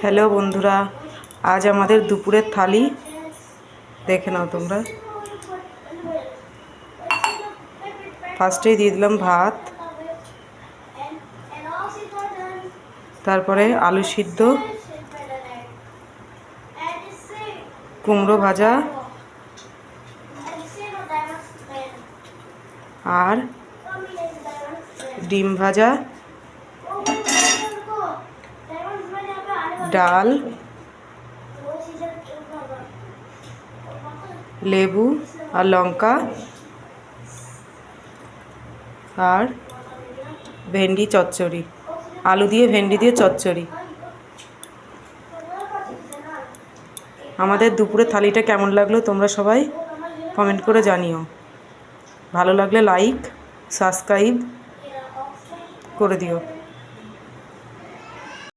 Hello বন্ধুরা, আজ আমাদের দুপুরের থালি দেখে নাও তোমরা। ফার্স্টেই দিয়ে দিলাম ভাত, তারপরে আলু সিদ্ধ, কুমড়ো ভাজা আর ডিম ভাজা, ডাল, লেবু আর লঙ্কা আর ভেন্ডি চচ্চড়ি, আলু দিয়ে ভেন্ডি দিয়ে চচ্চড়ি। আমাদের দুপুরের থালিটা কেমন লাগলো তোমরা সবাই কমেন্ট করে জানিও। ভালো লাগলে লাইক সাবস্ক্রাইব করে দিও।